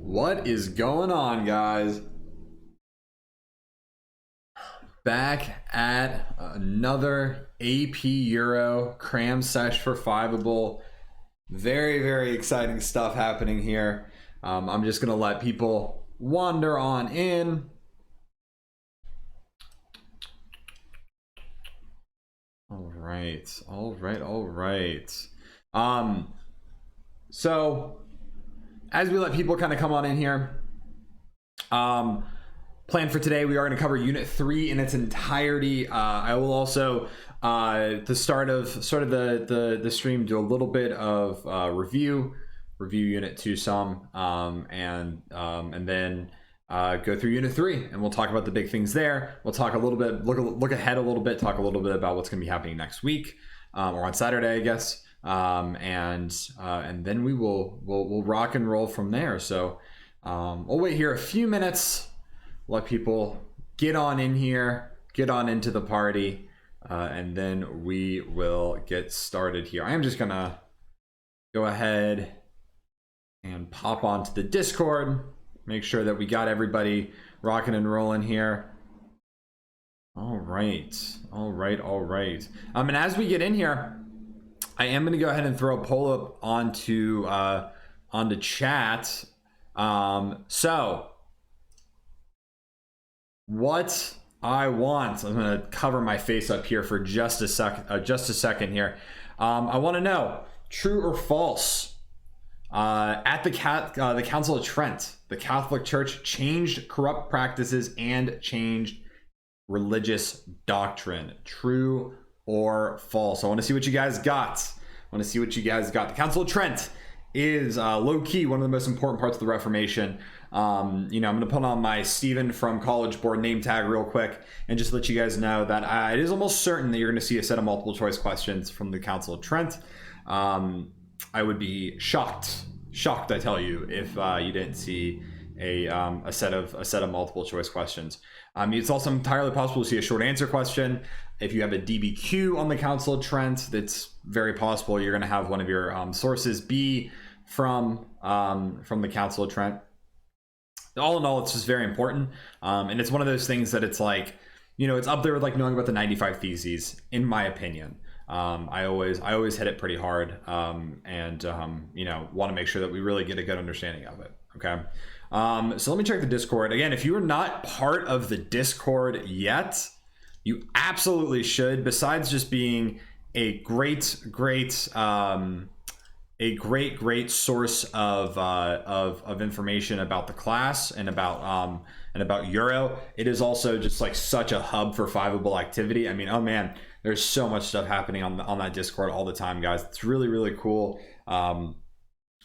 What is going on, guys? Back at another AP Euro Cram sesh for Fiveable. Very, very exciting stuff happening here. I'm just going to let people wander on in. All right. So as we let people kind of come on in here, plan for today, we are going to cover Unit 3 in its entirety. I will also, at the start of the stream, do a little bit of review Unit 2 some, and then go through Unit 3, and we'll talk about the big things there. We'll talk a little bit, look ahead a little bit, talk a little bit about what's going to be happening next week, or on Saturday, I guess. And then we'll rock and roll from there. So we'll wait here a few minutes, let people get on in here, get on into the party, and then we will get started here. I am just gonna go ahead and pop onto the Discord, make sure that we got everybody rocking and rolling here. All right. And as we get in here, I am going to go ahead and throw a poll up onto chat. So what I want, I'm going to cover my face up here for just a second here. I want to know, true or false? At the Council of Trent, the Catholic Church changed corrupt practices and changed religious doctrine. True or false? I want to see what you guys got. The Council of Trent is low-key one of the most important parts of the Reformation. I'm going to put on my Stephen from College Board name tag real quick and just let you guys know that it is almost certain that you're going to see a set of multiple choice questions from the Council of Trent. I would be shocked, I tell you, if you didn't see a set of multiple choice questions. It's also entirely possible to see a short answer question. If you have a DBQ on the Council of Trent, that's very possible you're going to have one of your sources be from the Council of Trent. All in all, it's just very important, and it's one of those things that it's like, it's up there with like knowing about the 95 Theses, in my opinion. I always hit it pretty hard, and want to make sure that we really get a good understanding of it. Okay. So let me check the Discord again. If you are not part of the Discord yet, you absolutely should. Besides just being a great source of information about the class and about Euro, it is also just like such a hub for Fiveable activity. I mean, oh man, there's so much stuff happening on that Discord all the time, guys. It's really, really cool.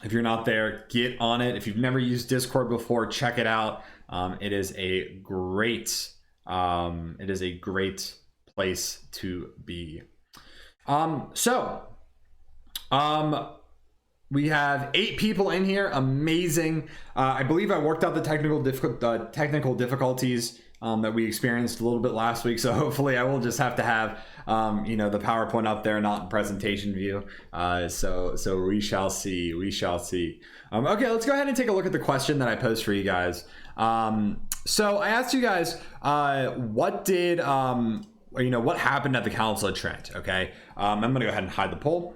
If you're not there, get on it. If you've never used Discord before, check it out. It is a great place to be. We have 8 people in here. Amazing. I believe I worked out the technical difficulties that we experienced a little bit last week. So hopefully I will just have to have the PowerPoint up there, not in presentation view. So we shall see. Okay, let's go ahead and take a look at the question that I posed for you guys. So I asked you guys, what happened at the Council of Trent? Okay, I'm gonna go ahead and hide the poll.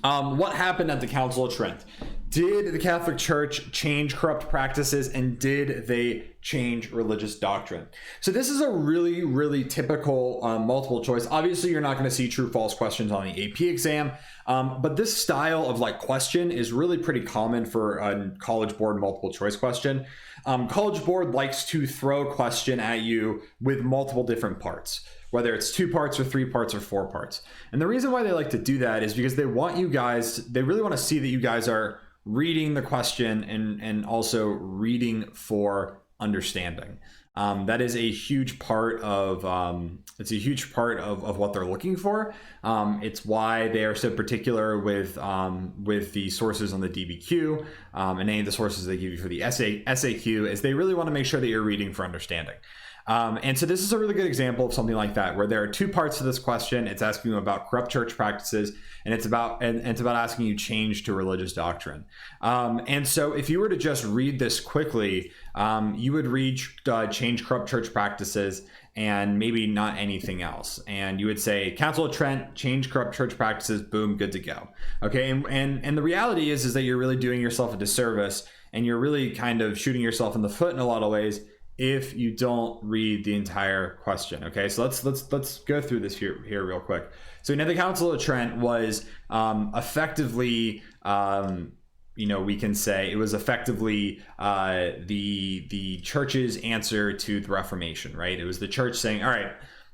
What happened at the Council of Trent? Did the Catholic Church change corrupt practices, and did they change religious doctrine? So this is a really, really typical multiple choice. Obviously, you're not going to see true false questions on the AP exam, but this style of question is really pretty common for a College Board multiple choice question. College Board likes to throw a question at you with multiple different parts, whether it's 2 parts or 3 parts or 4 parts. And the reason why they like to do that is because they really want to see that you guys are reading the question and also reading for understanding. That is a huge part of what they're looking for. It's why they are so particular with the sources on the DBQ and any of the sources they give you for the SAQ, is they really want to make sure that you're reading for understanding. And so this is a really good example of something like that, where there are two parts to this question. It's asking you about corrupt church practices, and it's about asking you change to religious doctrine. And so if you were to just read this quickly, you would read change corrupt church practices and maybe not anything else. And you would say Council of Trent, change corrupt church practices, boom, good to go. Okay, and the reality is that you're really doing yourself a disservice, and you're really kind of shooting yourself in the foot in a lot of ways if you don't read the entire question. Okay, so let's go through this here real quick. So the Council of Trent was effectively, we can say it was effectively the church's answer to the Reformation, right? It was the church saying, all right,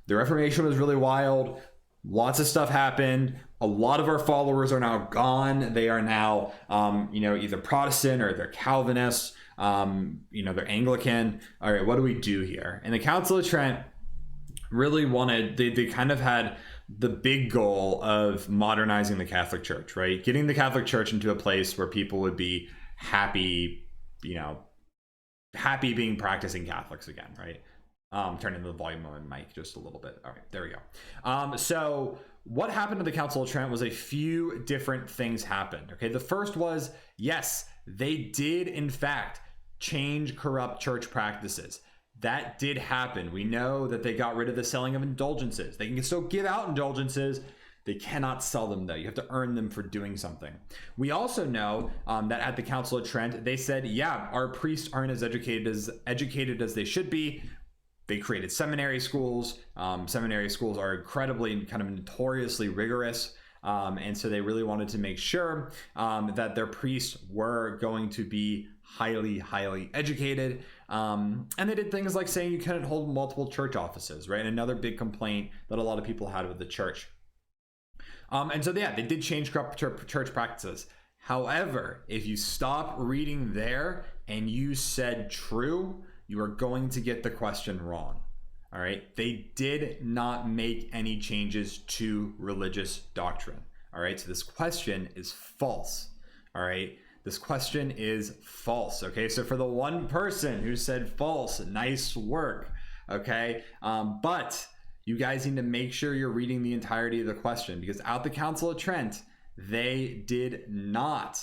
the Reformation was really wild. Lots of stuff happened. A lot of our followers are now gone. They are now, either Protestant or they're Calvinists. They're Anglican. All right, what do we do here? And the Council of Trent really wanted, they kind of had the big goal of modernizing the Catholic Church, right? Getting the Catholic Church into a place where people would be happy, happy being practicing Catholics again, right? Turning the volume on my mic just a little bit. All right, there we go. So what happened to the Council of Trent was a few different things happened. Okay, the first was, yes, they did in fact change corrupt church practices. That did happen. We know that they got rid of the selling of indulgences. They can still give out indulgences. They cannot sell them, though. You have to earn them for doing something. We also know that at the Council of Trent, they said, yeah, our priests aren't as educated as they should be. They created seminary schools. Seminary schools are incredibly kind of notoriously rigorous. And so they really wanted to make sure that their priests were going to be highly, highly educated. And they did things like saying you couldn't hold multiple church offices, right? Another big complaint that a lot of people had with the church. And so, yeah, they did change corrupt church practices. However, if you stop reading there and you said true, you are going to get the question wrong. All right. They did not make any changes to religious doctrine. All right. So this question is false. All right. This question is false. Okay. So for the one person who said false, nice work. Okay. But you guys need to make sure you're reading the entirety of the question, because at the Council of Trent, they did not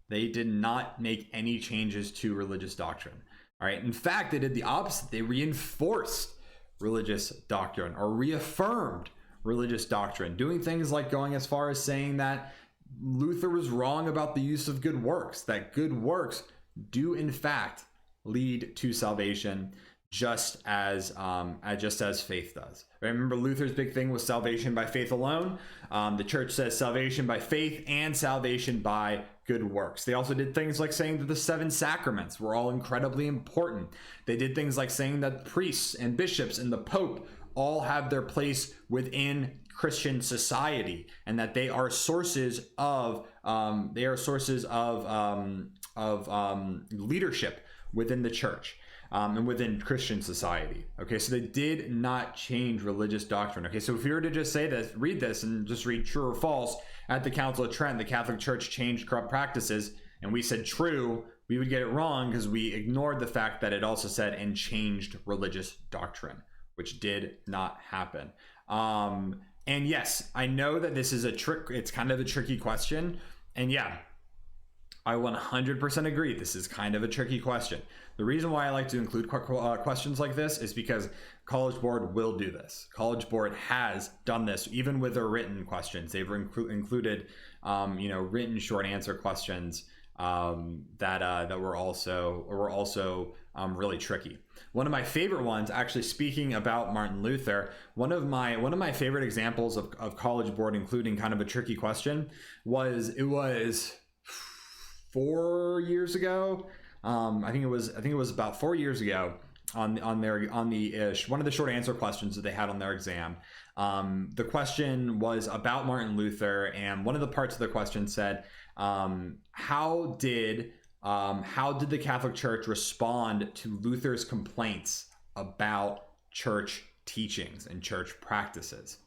make any changes to religious doctrine. All right. In fact, they did the opposite. They reinforced religious doctrine or reaffirmed religious doctrine, doing things like going as far as saying that Luther was wrong about the use of good works, that good works do in fact lead to salvation, just as faith does. Remember, Luther's big thing was salvation by faith alone. The church says salvation by faith and salvation by good works. They also did things like saying that the 7 sacraments were all incredibly important. They did things like saying that priests and bishops and the Pope all have their place within Christian society, and that they are sources of leadership within the church. And within Christian society. Okay, so they did not change religious doctrine. Okay, so if you were to just say this, read this and just read true or false, at the Council of Trent, the Catholic Church changed corrupt practices, and we said true, we would get it wrong because we ignored the fact that it also said and changed religious doctrine, which did not happen. And yes, I know that this is a trick. It's kind of a tricky question. And yeah, I 100% agree. This is kind of a tricky question. The reason why I like to include questions like this is because College Board will do this. College Board has done this, even with their written questions. They've included, written short answer questions that were also really tricky. One of my favorite ones, actually, speaking about Martin Luther, one of my favorite examples of College Board including kind of a tricky question was 4 years ago. I think it was about 4 years ago on the one of the short answer questions that they had on their exam. The question was about Martin Luther, and one of the parts of the question said, how did the Catholic Church respond to Luther's complaints about church teachings and church practices?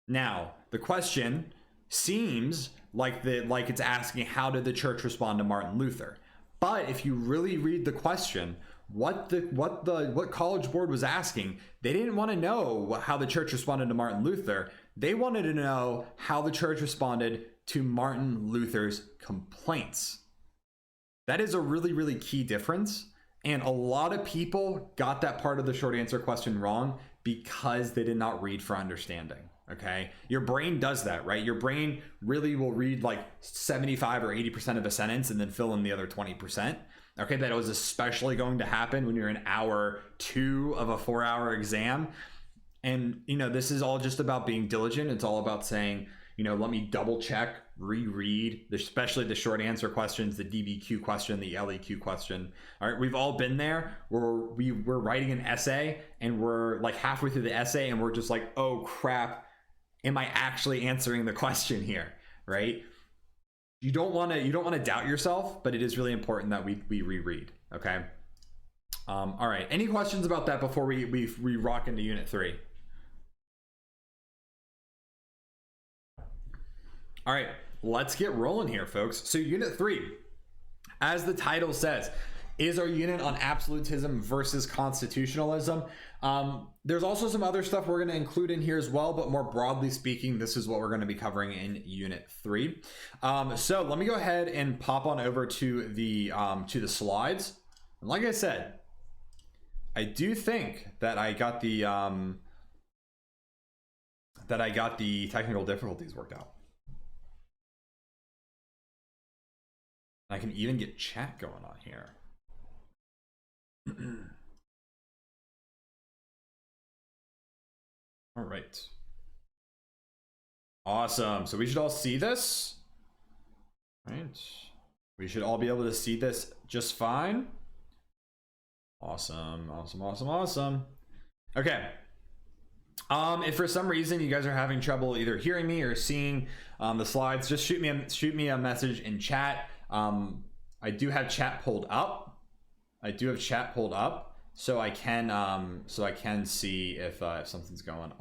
Now, the question seems like it's asking, how did the church respond to Martin Luther? But if you really read the question, what College Board was asking. They didn't want to know how the church responded to Martin Luther. They wanted to know how the church responded to Martin Luther's complaints. That is a really, really key difference. And a lot of people got that part of the short answer question wrong because they did not read for understanding. Okay. Your brain does that, right? Your brain really will read like 75 or 80% of a sentence and then fill in the other 20%. Okay. That was especially going to happen when you're in hour 2 of a 4-hour exam. And, you know, this is all just about being diligent. It's all about saying, you know, let me double check, reread, especially the short answer questions, the DBQ question, the LEQ question. All right, we've all been there where we're writing an essay and we're like halfway through the essay and we're just like, oh crap, am I actually answering the question here, right? You don't want to doubt yourself, but it is really important that we reread. Okay. All right. Any questions about that before we rock into Unit 3? All right, let's get rolling here, folks. So Unit 3, as the title says, is our unit on absolutism versus constitutionalism. There's also some other stuff we're going to include in here as well, but more broadly speaking, this is what we're going to be covering in Unit 3. So let me go ahead and pop on over to the slides. And like I said, I do think that I got the technical difficulties worked out. I can even get chat going on here. All right. Awesome. So we should all see this. Right. We should all be able to see this just fine. Awesome. Awesome. Awesome. Awesome. Okay. If for some reason you guys are having trouble either hearing me or seeing the slides, just shoot me a message in chat. I do have chat pulled up. So I can see if something's going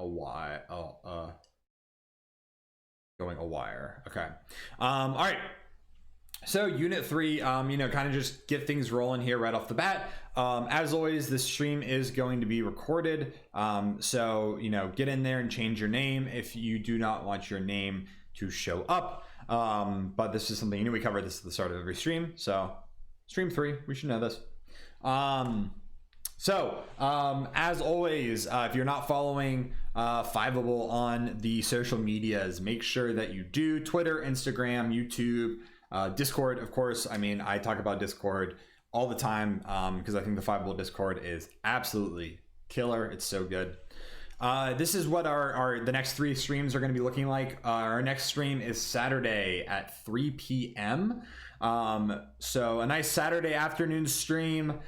going a wire. Okay. All right. So Unit 3, you know, kind of just get things rolling here right off the bat. As always, this stream is going to be recorded. So, you know, get in there and change your name if you do not want your name to show up. But this is something, you know, we cover this at the start of every stream. So stream 3, we should know this. As always, if you're not following Fiveable on the social medias, make sure that you do. Twitter, Instagram, YouTube, Discord, of course. I mean, I talk about Discord all the time because I think the Fiveable Discord is absolutely killer. It's so good. This is what the next 3 streams are going to be looking like. Our next stream is Saturday at 3 p.m. So a nice Saturday afternoon stream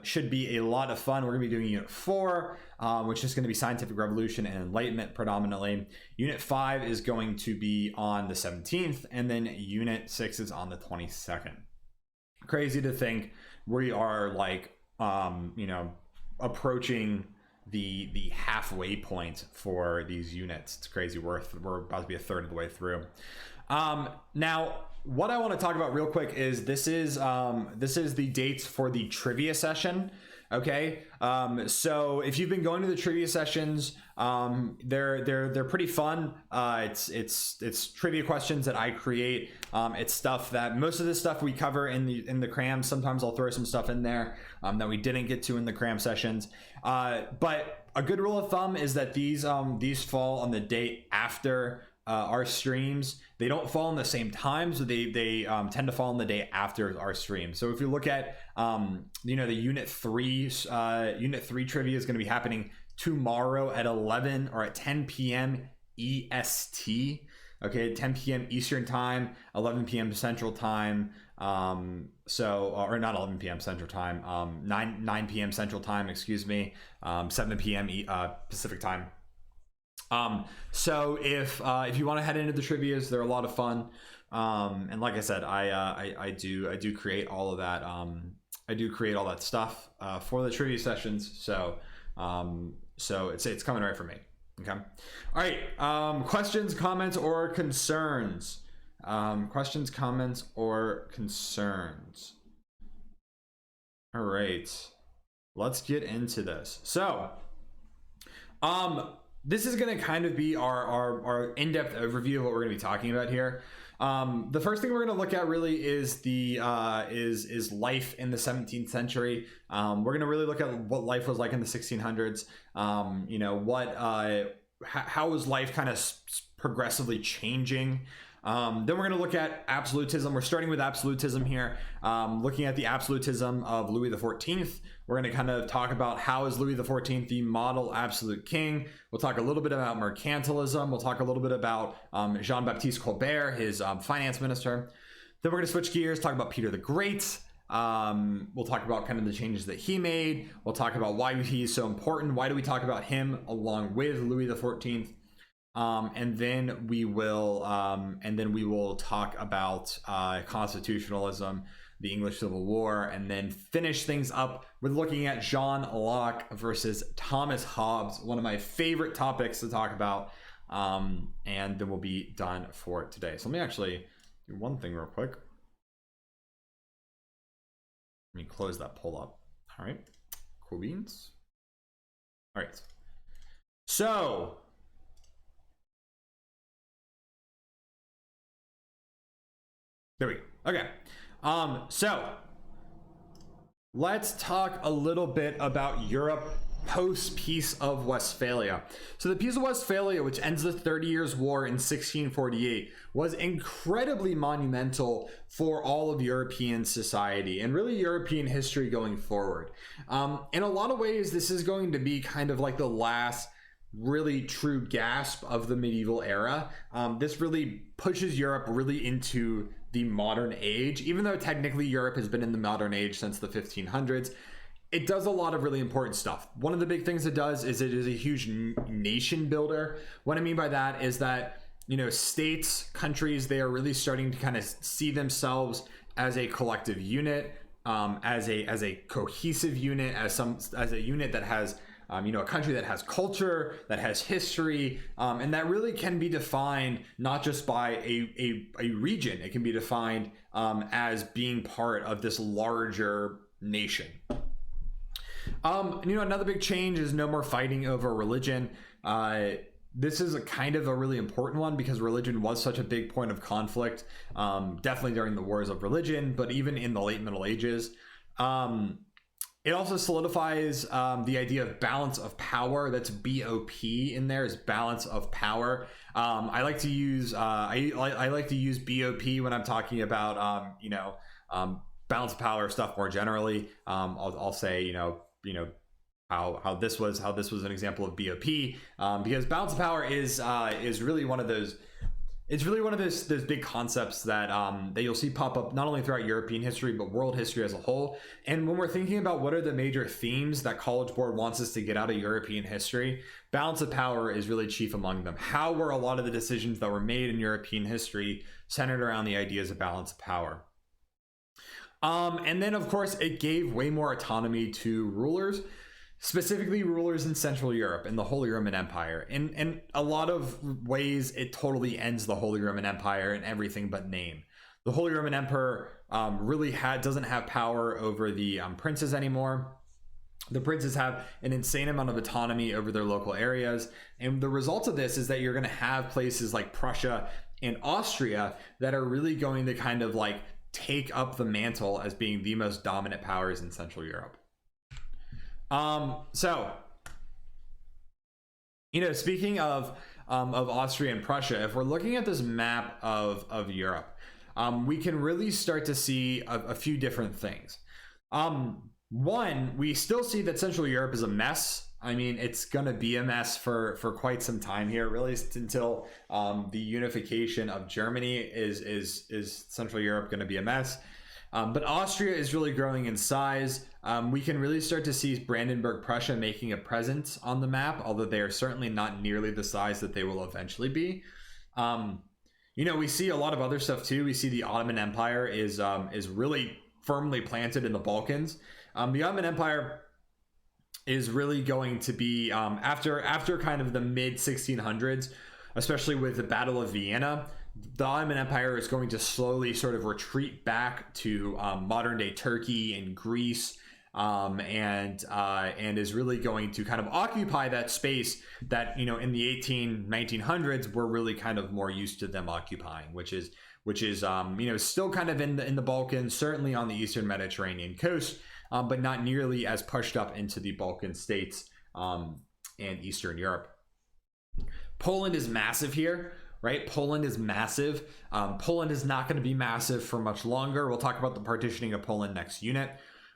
should be a lot of fun. We're going to be doing Unit 4, which is going to be Scientific Revolution and Enlightenment predominantly. Unit 5 is going to be on the 17th, and then Unit 6 is on the 22nd. Crazy to think we are like, you know, approaching the halfway point for these units. It's crazy. We're about to be a third of the way through. Now, what I want to talk about real quick is this is the dates for the trivia session. Okay. So if you've been going to the trivia sessions, they're pretty fun. It's trivia questions that I create. It's stuff that most of the stuff we cover in the Cram. Sometimes I'll throw some stuff in there that we didn't get to in the Cram sessions. But a good rule of thumb is that these fall on the day after our streams. They don't fall on the same time, so they tend to fall on the day after our stream. So if you look at you know, the Unit 3 trivia is going to be happening tomorrow at 11 or at 10 p.m. EST. Okay, 10 p.m. Eastern time, 11 p.m. Central time. Or not 11 p.m. Central time, 9 p.m. Central time, excuse me, 7 p.m. Pacific time. So if you want to head into the trivias, they're a lot of fun. And like I said, I do create all of that. I do create all that stuff for the trivia sessions. So it's coming right for me. Okay. All right. Questions, comments, or concerns? Questions, comments, or concerns? All right, let's get into this. So, this is going to kind of be our in-depth overview of what we're going to be talking about here. The first thing we're going to look at really is the is life in the 17th century. We're going to really look at what life was like in the 1600s. You know, what how was life kind of progressively changing. Then we're going to look at absolutism. We're starting with absolutism here, looking at the absolutism of Louis XIV. We're going to kind of talk about how is Louis XIV the model absolute king. We'll talk a little bit about mercantilism. We'll talk a little bit about Jean-Baptiste Colbert, his finance minister. Then we're going to switch gears, talk about Peter the Great. We'll talk about kind of the changes that he made. We'll talk about why he's so important. Why do we talk about him along with Louis XIV? And then we will talk about constitutionalism, the English Civil War, and then finish things up with looking at John Locke versus Thomas Hobbes, one of my favorite topics to talk about. And then we'll be done for today. So let me actually do one thing real quick. Let me close that poll up. All right, cool beans. All right, so there we go. Okay. So let's talk a little bit about Europe post Peace of Westphalia. So the Peace of Westphalia, which ends the 30 Years' War in 1648, was incredibly monumental for all of European society and really European history going forward. In a lot of ways, this is going to be kind of like the last really true gasp of the medieval era. This really pushes Europe really into the modern age, even though technically Europe has been in the modern age since the 1500s. It does a lot of really important stuff. One of the big things it does is it is a huge nation builder. What I mean by that is that, you know, states, countries, they are really starting to kind of see themselves as a collective unit, as a cohesive unit, as a unit that has you know, a country that has culture, that has history, and that really can be defined not just by a region. It can be defined as being part of this larger nation. You know, another big change is no more fighting over religion. This is a kind of a really important one because religion was such a big point of conflict, definitely during the wars of religion, but even in the late Middle Ages. It also solidifies the idea of balance of power. That's BOP in there, is balance of power. I like to use I like to use BOP when I'm talking about you know, balance of power stuff more generally. I'll say you know how this was an example of BOP, because balance of power is really one of those. It's really one of those big concepts that that you'll see pop up not only throughout European history, but world history as a whole. And when we're thinking about what are the major themes that College Board wants us to get out of European history, balance of power is really chief among them. How were a lot of the decisions that were made in European history centered around the ideas of balance of power? And then, of course, it gave way more autonomy to rulers, specifically rulers in Central Europe and the Holy Roman Empire. In a lot of ways, it totally ends the Holy Roman Empire in everything but name. The Holy Roman Emperor really doesn't have power over the princes anymore. The princes have an insane amount of autonomy over their local areas. And the result of this is that you're going to have places like Prussia and Austria that are really going to kind of like take up the mantle as being the most dominant powers in Central Europe. So, you know, speaking of Austria and Prussia, if we're looking at this map of Europe, we can really start to see a few different things. One, we still see that Central Europe is a mess. I mean, it's going to be a mess for quite some time here, really until the unification of Germany is Central Europe going to be a mess. But Austria is really growing in size. We can really start to see Brandenburg Prussia making a presence on the map, although they are certainly not nearly the size that they will eventually be. You know, we see a lot of other stuff too. We see the Ottoman Empire is really firmly planted in the Balkans. The Ottoman Empire is really going to be after kind of the mid 1600s, especially with the Battle of Vienna. The Ottoman Empire is going to slowly sort of retreat back to modern day Turkey and Greece, and is really going to kind of occupy that space that, you know, in the 1900s we're really kind of more used to them occupying, which is you know, still kind of in the Balkans, certainly on the Eastern Mediterranean coast, but not nearly as pushed up into the Balkan states and Eastern Europe. Poland is massive here, right? Poland is massive. Poland is not going to be massive for much longer. We'll talk about the partitioning of Poland next unit.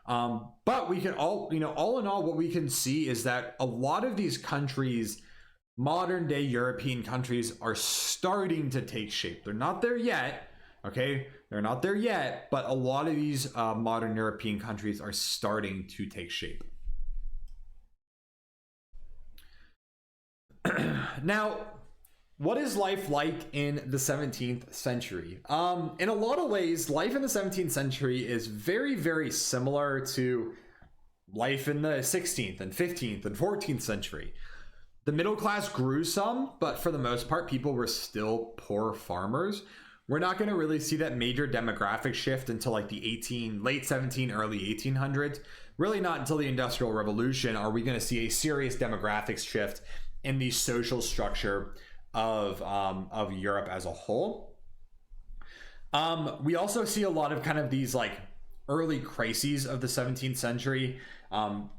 But we can all in all, what we can see is that a lot of these countries, modern day European countries, are starting to take shape. They're not there yet. Okay. They're not there yet, but a lot of these modern European countries are starting to take shape. Now, what is life like in the 17th century? In a lot of ways, life in the 17th century is very, very similar to life in the 16th and 15th and 14th century. The middle class grew some, but for the most part, people were still poor farmers. We're not going to really see that major demographic shift until like the late 17, early 1800s. Really not until the Industrial Revolution are we going to see a serious demographic shift in the social structure of Europe as a whole. We also see a lot of kind of these like early crises of the 17th century,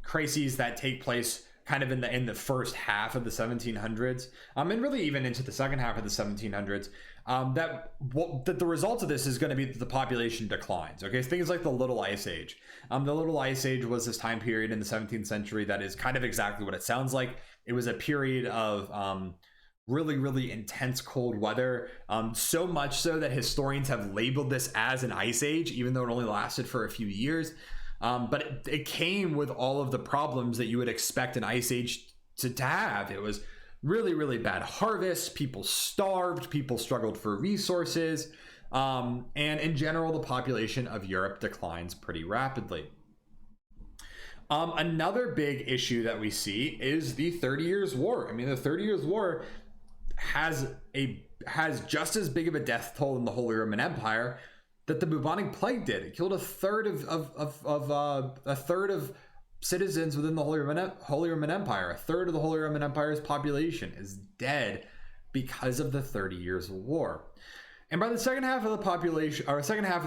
crises that take place kind of in the first half of the 1700s, and really even into the second half of the 1700s. That the result of this is going to be that the population declines. Okay, so things like the Little Ice Age. The Little Ice Age was this time period in the 17th century that is kind of exactly what it sounds like. It was a period of really, really intense cold weather, so much so that historians have labeled this as an ice age, even though it only lasted for a few years. But it came with all of the problems that you would expect an ice age to have. It was really, really bad harvests, people starved, people struggled for resources, and in general, the population of Europe declines pretty rapidly. Another big issue that we see is the 30 Years' War. I mean, the 30 Years' War has just as big of a death toll in the Holy Roman Empire that the bubonic plague did. It killed a third of citizens within the Holy Roman Empire. A third of the Holy Roman Empire's population is dead because of the 30 Years' War. And by the second half of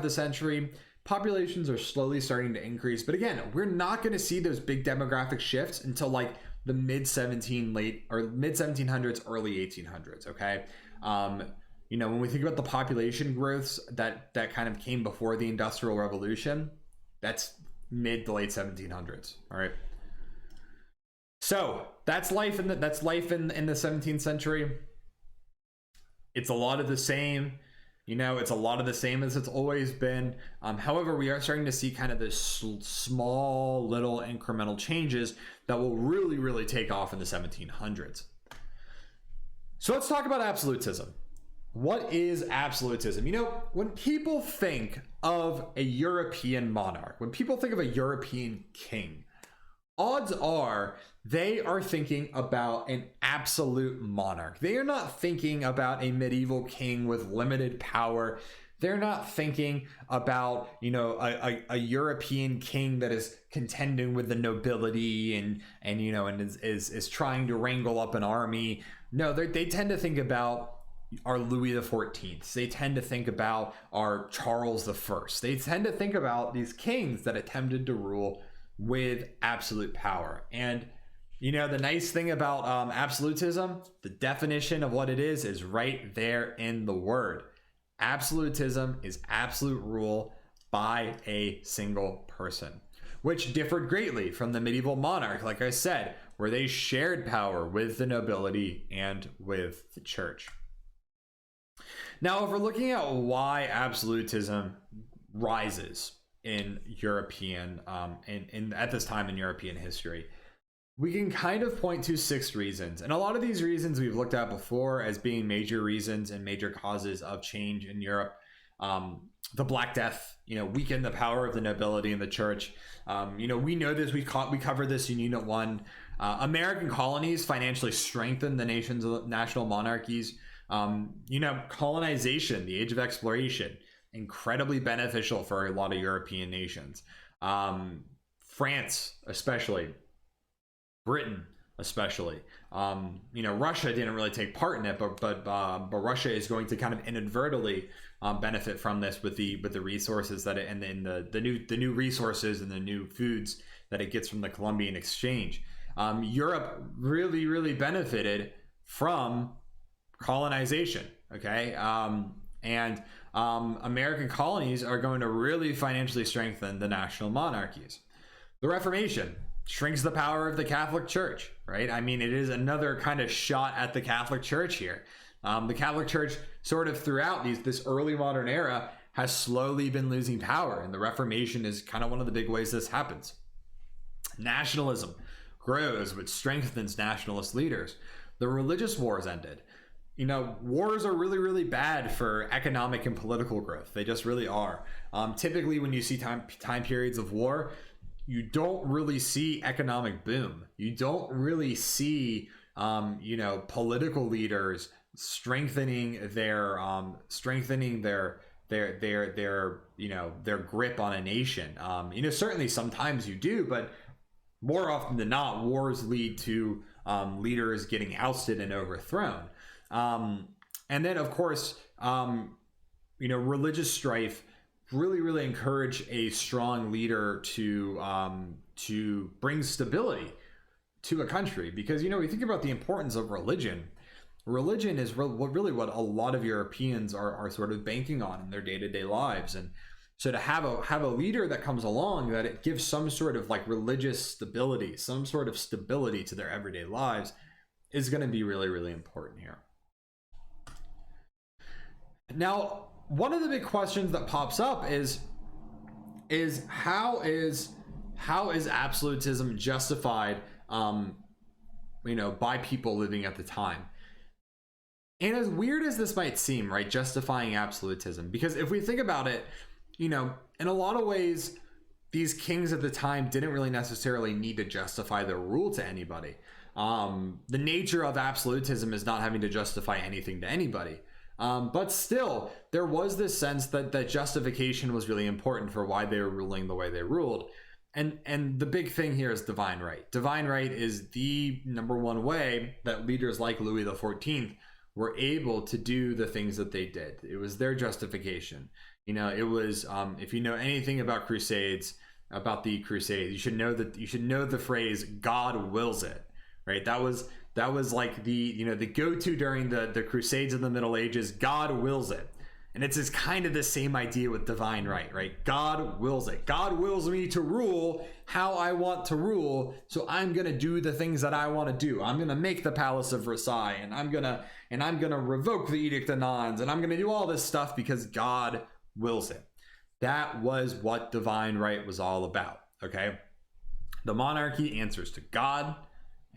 the century, populations are slowly starting to increase. But again, we're not going to see those big demographic shifts until like the mid 1700s, early 1800s. Okay. You know, when we think about the population growths that kind of came before the Industrial Revolution, that's mid to late 1700s. All right. So that's life in the 17th century. It's a lot of the same. You know, it's a lot of the same as it's always been. However, we are starting to see kind of this small little incremental changes that will really, really take off in the 1700s. So let's talk about absolutism. What is absolutism? You know, when people think of a European monarch, when people think of a European king, odds are they are thinking about an absolute monarch. They are not thinking about a medieval king with limited power. They're not thinking about, you know, a European king that is contending with the nobility and is trying to wrangle up an army. No, they tend to think about our Louis XIV. They tend to think about our Charles I. They tend to think about these kings that attempted to rule with absolute power. And you know, the nice thing about absolutism, the definition of what it is right there in the word. Absolutism is absolute rule by a single person, which differed greatly from the medieval monarch, like I said, where they shared power with the nobility and with the church. Now, if we're looking at why absolutism rises in European, at this time in European history, we can kind of point to 6 reasons. And a lot of these reasons we've looked at before as being major reasons and major causes of change in Europe. The Black Death, you know, weakened the power of the nobility and the church. You know, we know this, we covered this in Unit 1. American colonies financially strengthened the nation's national monarchies. You know, colonization, the age of exploration, incredibly beneficial for a lot of European nations. France, especially, Britain, especially. Russia didn't really take part in it, but Russia is going to kind of inadvertently benefit from this with the resources that and the new resources and the new foods that it gets from the Columbian Exchange. Europe really benefited from colonization. Okay, and American colonies are going to really financially strengthen the national monarchies. The Reformation shrinks the power of the Catholic Church, right? I mean, it is another kind of shot at the Catholic Church here. The Catholic Church sort of throughout this early modern era has slowly been losing power, and the Reformation is kind of one of the big ways this happens. Nationalism grows, which strengthens nationalist leaders. The religious wars ended. Wars are really bad for economic and political growth. They just really are. Typically, when you see time periods of war, you don't really see economic boom. You don't really see, political leaders strengthening their grip on a nation. Certainly sometimes you do, but more often than not, wars lead to leaders getting ousted and overthrown. And then, of course, religious strife really encourage a strong leader to bring stability to a country, because we think about the importance of religion. Religion is really what a lot of Europeans are sort of banking on in their day-to-day lives, and so to have a leader that comes along that it gives some sort of like religious stability, some sort of stability to their everyday lives, is going to be really important here. Now, one of the big questions that pops up is how is absolutism justified, by people living at the time? And as weird as this might seem, right, justifying absolutism, because if we think about it, in a lot of ways, these kings at the time didn't really necessarily need to justify their rule to anybody. The nature of absolutism is not having to justify anything to anybody. But still, there was this sense that justification was really important for why they were ruling the way they ruled. And the big thing here is divine right. Divine right is the number one way that leaders like Louis XIV were able to do the things that they did. It was their justification. It was, if you know anything about the Crusades, you should know the phrase "God wills it," right? That was like the go-to during the Crusades of the Middle Ages. God wills it. And it's kind of the same idea with divine right? God wills it. God wills me to rule how I want to rule, so I'm going to do the things that I want to do. I'm going to make the Palace of Versailles, and I'm going to revoke the Edict of Nantes, and I'm going to do all this stuff because God wills it. That was what divine right was all about, okay? The monarchy answers to God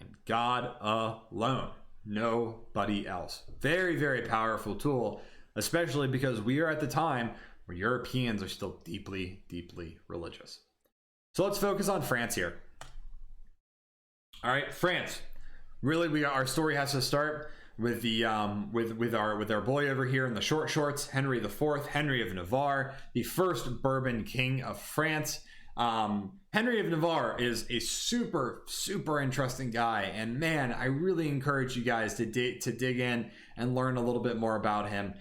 and God alone, nobody else. Very powerful tool, especially because we are at the time where Europeans are still deeply religious. So let's focus on France here. All right, France. Really, our story has to start with the with our boy over here in the short shorts, Henry IV, Henry of Navarre, the first Bourbon king of France. Henry of Navarre is a super interesting guy, and man, I really encourage you guys to dig in and learn a little bit more about him,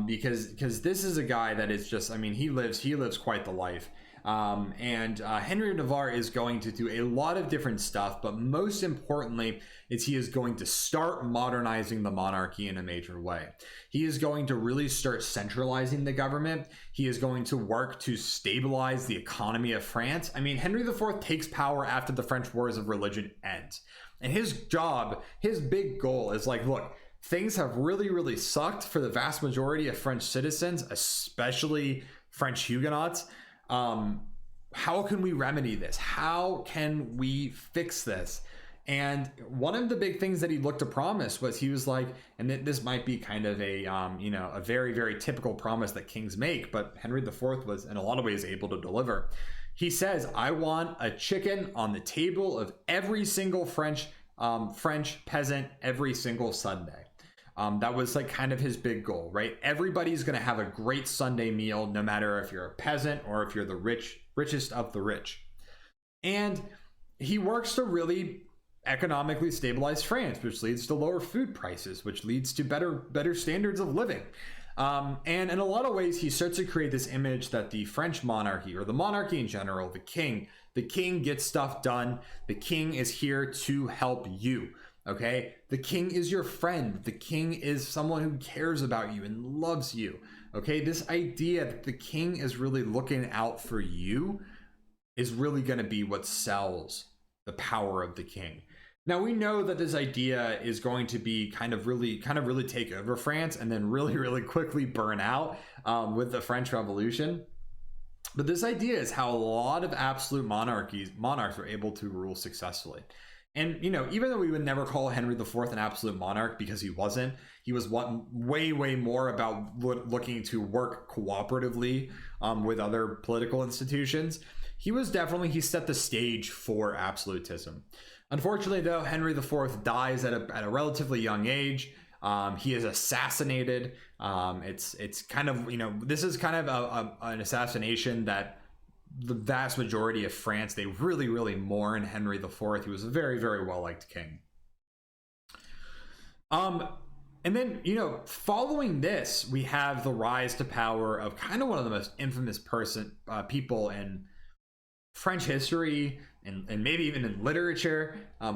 because this is a guy that is just, he lives quite the life. Henry of Navarre is going to do a lot of different stuff, but most importantly is he is going to start modernizing the monarchy in a major way. He is going to really start centralizing the government. He is going to work to stabilize the economy of France. Henry IV takes power after the French Wars of Religion ends. And his big goal is like, look, things have really sucked for the vast majority of French citizens, especially French Huguenots. How can we remedy this? How can we fix this? And one of the big things that he looked to promise was, he was like, and this might be kind of a very typical promise that kings make, but Henry IV was in a lot of ways able to deliver. He says, I want a chicken on the table of every single French peasant every single Sunday. That was like kind of his big goal, right? Everybody's going to have a great Sunday meal, no matter if you're a peasant or if you're the richest of the rich. And he works to really economically stabilize France, which leads to lower food prices, which leads to better standards of living. And in a lot of ways, he starts to create this image that the French monarchy, or the monarchy in general, the king gets stuff done. The king is here to help you. Okay, the king is your friend. The king is someone who cares about you and loves you. Okay, this idea that the king is really looking out for you is really going to be what sells the power of the king. Now, we know that this idea is going to be kind of really take over France and then really quickly burn out with the French Revolution. But this idea is how a lot of absolute monarchs were able to rule successfully. And, you know, even though we would never call Henry IV an absolute monarch, because he wasn't, he was way more about looking to work cooperatively with other political institutions. He set the stage for absolutism. Unfortunately, though, Henry IV dies at a relatively young age. He is assassinated. It's kind of, you know, this is kind of an assassination that the vast majority of France, they really mourn Henry IV. He was a very well-liked king. And then, you know, following this, we have the rise to power of kind of one of the most infamous people in French history and maybe even in literature,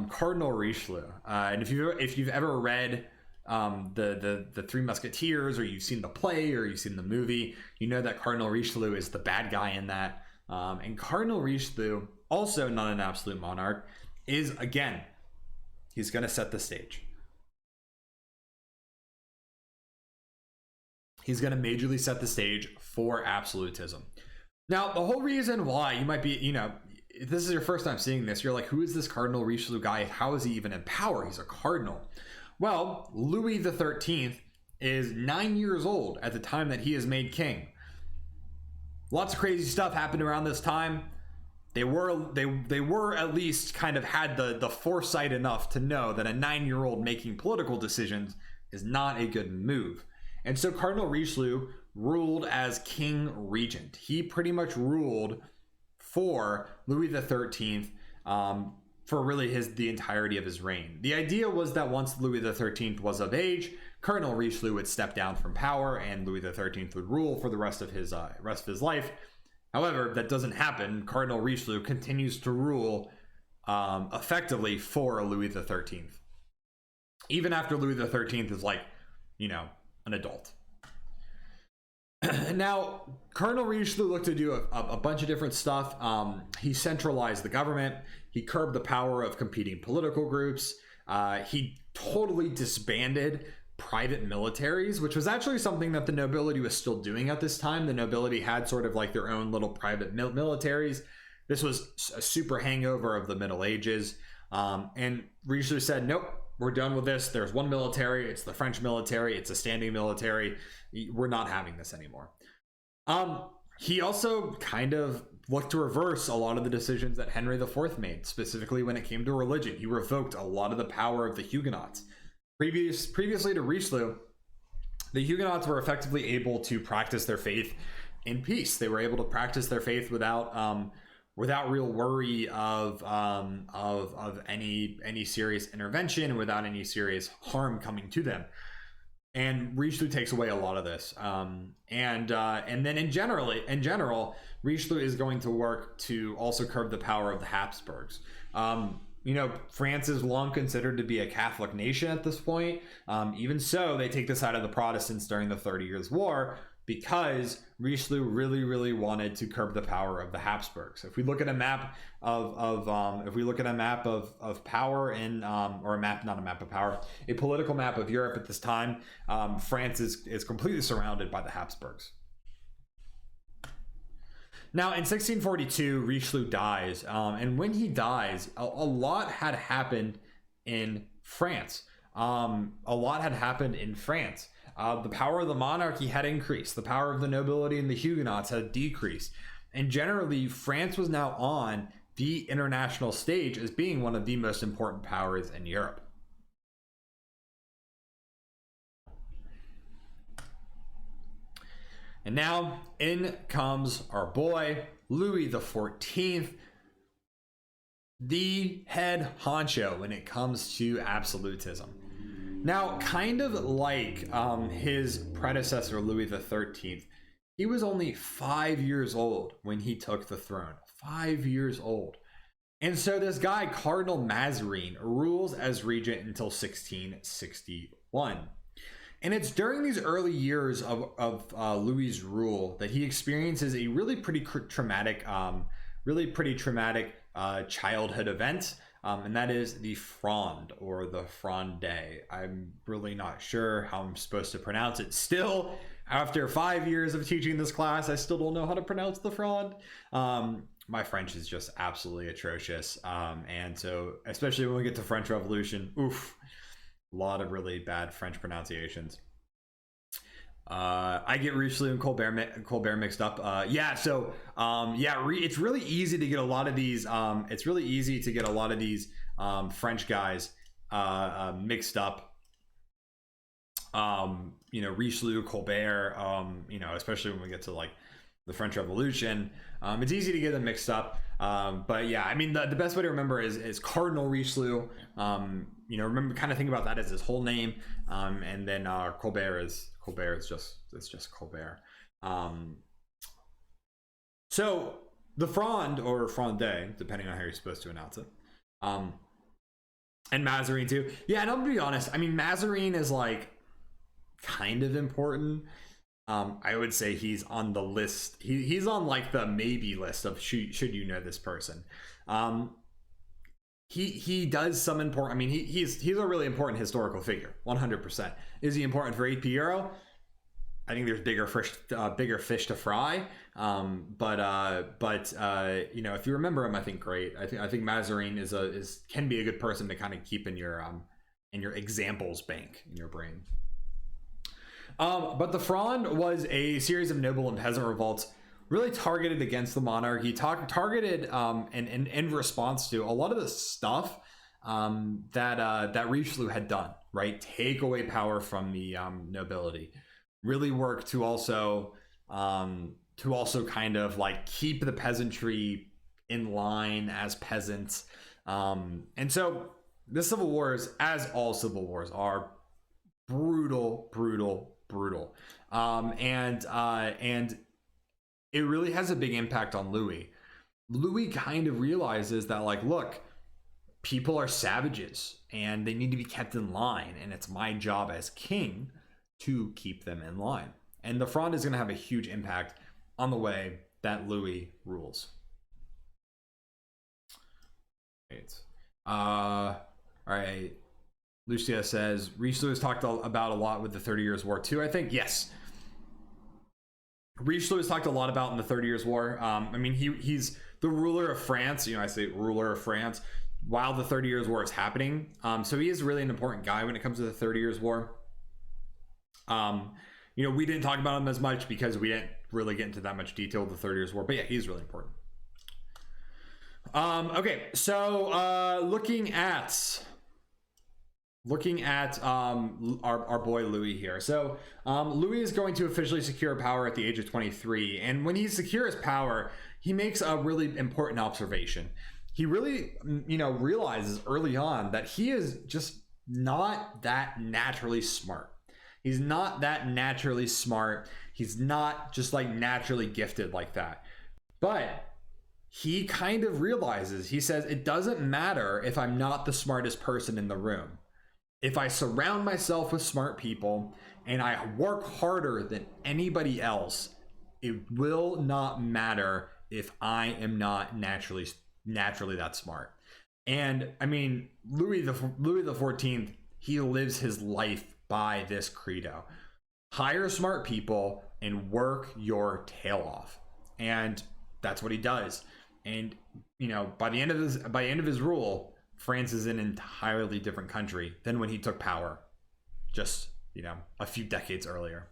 Cardinal Richelieu. And if you've ever read the Three Musketeers, or you've seen the play, or you've seen the movie, you know that Cardinal Richelieu is the bad guy in that. And Cardinal Richelieu, also not an absolute monarch, is, again, he's going to set the stage. He's going to majorly set the stage for absolutism. Now, the whole reason why you might be, you know, if this is your first time seeing this, you're like, who is this Cardinal Richelieu guy? How is he even in power? He's a cardinal. Well, Louis XIII is 9 years old at the time that he is made king. Lots of crazy stuff happened around this time. They were at least kind of had the foresight enough to know that a 9-year-old making political decisions is not a good move. And so Cardinal Richelieu ruled as king regent. He pretty much ruled for Louis XIII for really the entirety of his reign. The idea was that once Louis XIII was of age, Cardinal Richelieu would step down from power and Louis XIII would rule for the rest of his life. However, that doesn't happen. Cardinal Richelieu continues to rule effectively for Louis XIII, even after Louis XIII is, like, you know, an adult. Now, Cardinal Richelieu looked to do a bunch of different stuff. He centralized the government. He curbed the power of competing political groups. He totally disbanded private militaries, which was actually something that the nobility was still doing at this time. The nobility had sort of like their own little private militaries. This was a super hangover of the Middle Ages. And Richelieu said, nope, we're done with this. There's one military. It's the French military. It's a standing military. We're not having this anymore. He also kind of looked to reverse a lot of the decisions that Henry IV made, specifically when it came to religion. He revoked a lot of the power of the Huguenots. Previously to Richelieu, the Huguenots were effectively able to practice their faith in peace. They were able to practice their faith without real worry of any serious intervention, without any serious harm coming to them. And Richelieu takes away a lot of this. And then in general, Richelieu is going to work to also curb the power of the Habsburgs. You know, France is long considered to be a Catholic nation at this point. Even so, they take the side of the Protestants during the 30 Years' War, because Richelieu really wanted to curb the power of the Habsburgs. If we look at a map of power in a political map of Europe at this time, France is completely surrounded by the Habsburgs. Now, in 1642, Richelieu dies, and when he dies, a lot had happened in France. The power of the monarchy had increased. The power of the nobility and the Huguenots had decreased. And generally, France was now on the international stage as being one of the most important powers in Europe. And now in comes our boy, Louis XIV. the head honcho when it comes to absolutism. Now, kind of like his predecessor, Louis XIII, he was only 5 years old when he took the throne. 5 years old. And so this guy, Cardinal Mazarin, rules as regent until 1661. And it's during these early years of Louis's rule that he experiences a really pretty traumatic childhood event. And that is the Fronde, or the Fronde. I'm really not sure how I'm supposed to pronounce it. Still, after 5 years of teaching this class, I still don't know how to pronounce the Fronde. My French is just absolutely atrocious. And so, especially when we get to French Revolution, oof, a lot of really bad French pronunciations. I get Richelieu and Colbert mixed up. It's really easy to get a lot of these. French guys mixed up. Richelieu, Colbert. Especially when we get to like the French Revolution. It's easy to get them mixed up. But yeah, I mean the best way to remember is Cardinal Richelieu. Remember, kind of think about that as his whole name. And then Colbert is just Colbert. So the Fronde, or Fronde, depending on how you're supposed to announce it, and Mazarin too. Yeah, and I'm gonna be honest. I mean, Mazarin is like kind of important. I would say he's on the list. He's on like the maybe list of should you know this person. He does some important. I mean, he's a really important historical figure. 100%. Is he important for 8p Euro? I think there's bigger fish to fry. If you remember him, I think great. I think Mazarin can be a good person to kind of keep in your examples bank in your brain. But the Fronde was a series of noble and peasant revolts, really targeted against the monarchy, targeted and in response to a lot of the stuff that Richelieu had done, right? Take away power from the nobility, really work to also kind of like keep the peasantry in line as peasants. And so the Civil Wars, as all civil wars are, brutal. And it really has a big impact on Louis. Louis kind of realizes that, like, look, people are savages and they need to be kept in line, and it's my job as king to keep them in line. And the Fronde is going to have a huge impact on the way that Louis rules. All right. Lucia says Richelieu has talked about a lot with the 30 Years' War too. I think yes. Richelieu has talked a lot about in the 30 Years' War. I mean, he's the ruler of France. I say ruler of France while the 30 Years' War is happening. So he is really an important guy when it comes to the 30 Years' War. We didn't talk about him as much because we didn't really get into that much detail with the 30 Years' War. But yeah, he's really important. Okay, so looking at our boy Louis here. So Louis is going to officially secure power at the age of 23, and when he secures power, he makes a really important observation. He really realizes early on that he is just not that naturally smart. He's not that naturally smart. He's not just like naturally gifted like that. But he kind of realizes, he says, it doesn't matter if I'm not the smartest person in the room. If I surround myself with smart people and I work harder than anybody else, it will not matter if I am not naturally that smart. And I mean, Louis the 14th, he lives his life by this credo: hire smart people and work your tail off. And that's what he does. And by the end of his rule, France is an entirely different country than when he took power just, a few decades earlier.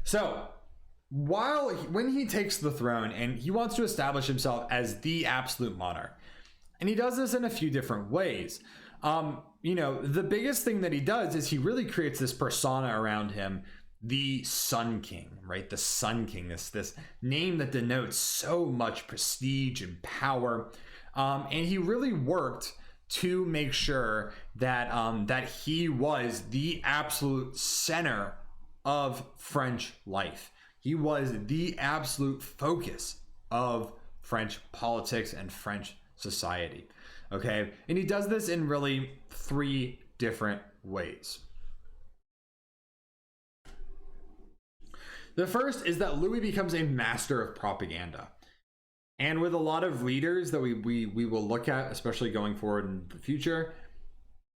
So when he takes the throne and he wants to establish himself as the absolute monarch, and he does this in a few different ways. The biggest thing that he does is he really creates this persona around him, the Sun King, right? The Sun King, this name that denotes so much prestige and power. And he really worked to make sure that that he was the absolute center of French life. He was the absolute focus of French politics and French society. Okay, and he does this in really 3 different ways. The first is that Louis becomes a master of propaganda. And with a lot of readers that we will look at, especially going forward in the future,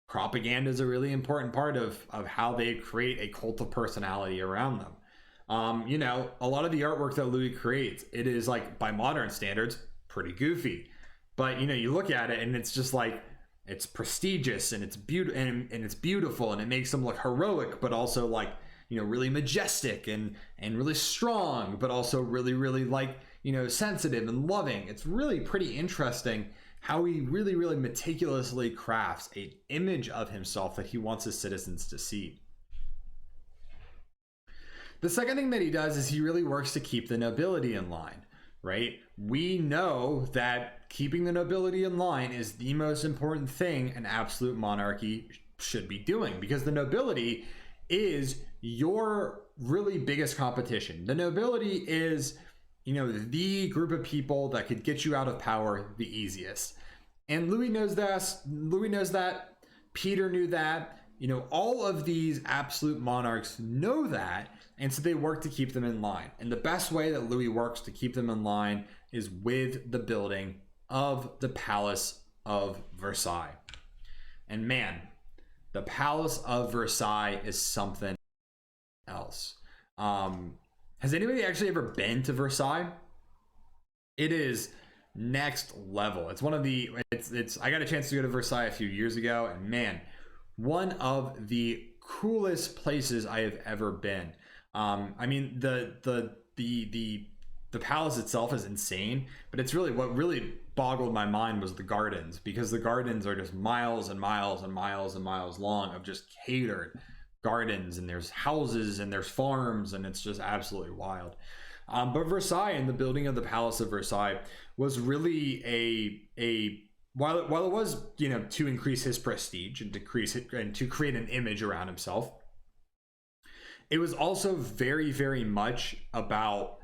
propaganda is a really important part of how they create a cult of personality around them. You know, a lot of the artwork that Louis creates, it is like, by modern standards, pretty goofy. But, you know, you look at it and it's just like, it's prestigious and it's beautiful and it makes them look heroic, but also like, you know, really majestic and really strong, but also really, really like, you know, sensitive and loving. It's really pretty interesting how he really, really meticulously crafts an image of himself that he wants his citizens to see. The second thing that he does is he really works to keep the nobility in line, right? We know that keeping the nobility in line is the most important thing an absolute monarchy should be doing, because the nobility is your really biggest competition. The nobility is, you know, the group of people that could get you out of power the easiest. And Louis knows that. Peter knew that. You know, all of these absolute monarchs know that, and so they work to keep them in line. And the best way that Louis works to keep them in line is with the building of the Palace of Versailles. And man, the Palace of Versailles is something else. Has anybody actually ever been to Versailles? It is next level. It's one of the, I got a chance to go to Versailles a few years ago, and man, one of the coolest places I have ever been. I mean, the palace itself is insane, but it's really, what really boggled my mind was the gardens, because the gardens are just miles and miles and miles and miles long of just catered gardens, and there's houses and there's farms, and it's just absolutely wild. But Versailles and the building of the Palace of Versailles was really while it was, you know, to increase his prestige and to create an image around himself, it was also very, very much about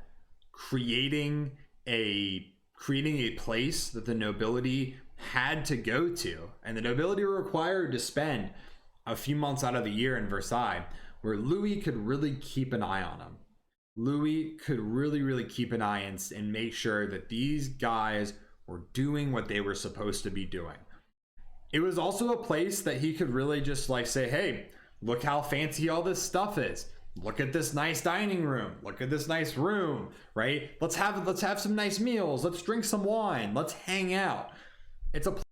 creating a place that the nobility had to go to, and the nobility were required to spend a few months out of the year in Versailles, where Louis could really keep an eye on them. Louis could really, really keep an eye and make sure that these guys were doing what they were supposed to be doing. It was also a place that he could really just like say, hey, look how fancy all this stuff is. Look at this nice dining room. Look at this nice room, right? Let's have some nice meals. Let's drink some wine. Let's hang out. It's a place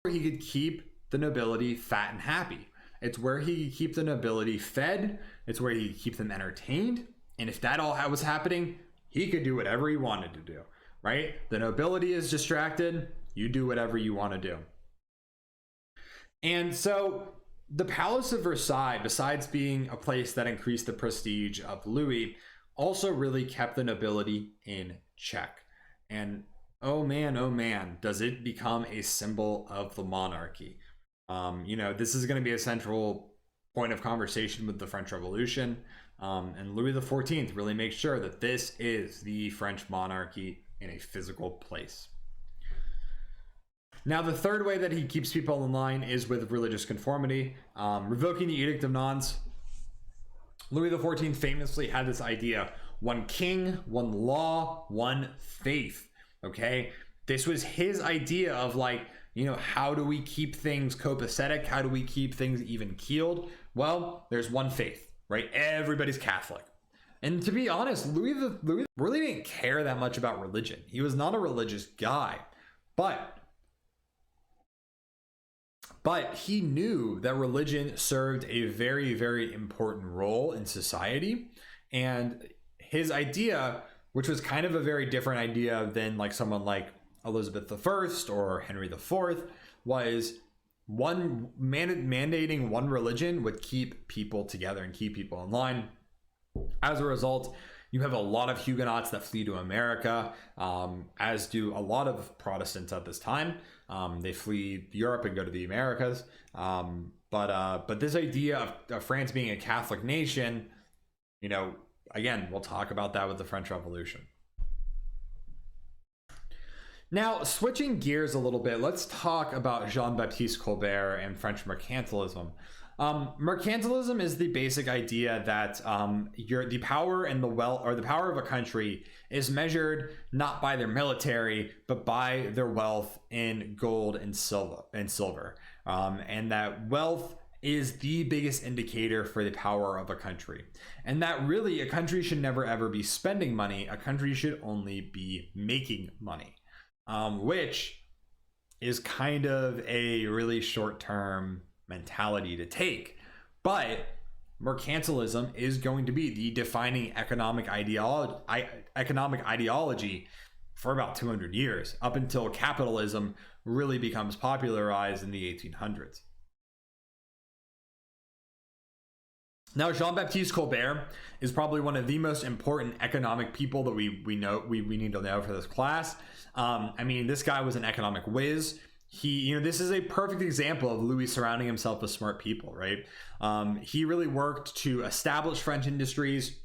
where he could keep the nobility fat and happy. It's where he could keep the nobility fed. It's where he could keep them entertained. And if that all was happening, he could do whatever he wanted to do, right? The nobility is distracted. You do whatever you want to do. And so the Palace of Versailles, besides being a place that increased the prestige of Louis, also really kept the nobility in check. And oh man, does it become a symbol of the monarchy. You know, this is going to be a central point of conversation with the French Revolution. And Louis XIV really makes sure that this is the French monarchy in a physical place. Now, the third way that he keeps people in line is with religious conformity. Revoking the Edict of Nantes, Louis XIV famously had this idea: one king, one law, one faith. Okay, this was his idea of, like, you know, how do we keep things copacetic? How do we keep things even keeled? Well, there's one faith, right? Everybody's Catholic. And to be honest, Louis really didn't care that much about religion. He was not a religious guy, but he knew that religion served a very, very important role in society. And his idea, which was kind of a very different idea than like someone like Elizabeth I or Henry IV, was mandating one religion would keep people together and keep people in line. As a result, You have a lot of Huguenots that flee to America, as do a lot of Protestants at this time. They flee Europe and go to the Americas. But this idea of France being a Catholic nation, you know, again, we'll talk about that with the French Revolution. Now, switching gears a little bit, let's talk about Jean-Baptiste Colbert and French mercantilism. Mercantilism is the basic idea that the power and the wealth, or the power of a country, is measured not by their military, but by their wealth in gold and silver, and that wealth is the biggest indicator for the power of a country, and that really a country should never ever be spending money. A country should only be making money, which is kind of a really short-term mentality to take. But mercantilism is going to be the defining economic ideology for about 200 years, up until capitalism really becomes popularized in the 1800s. Now, Jean-Baptiste Colbert is probably one of the most important economic people that we need to know for this class. I mean, this guy was an economic whiz. This is a perfect example of Louis surrounding himself with smart people, right? He really worked to establish French industries,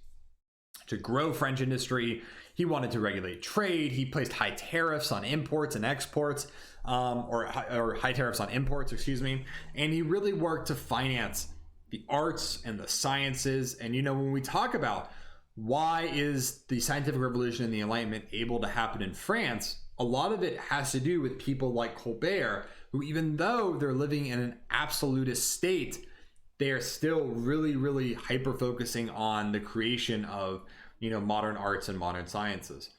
to grow French industry. He wanted to regulate trade. He placed high tariffs on imports and exports, or high tariffs on imports, excuse me. And he really worked to finance the arts and the sciences. And, when we talk about why is the scientific revolution and the Enlightenment able to happen in France, a lot of it has to do with people like Colbert, who, even though they're living in an absolutist state, they are still really, really hyper-focusing on the creation of, modern arts and modern sciences.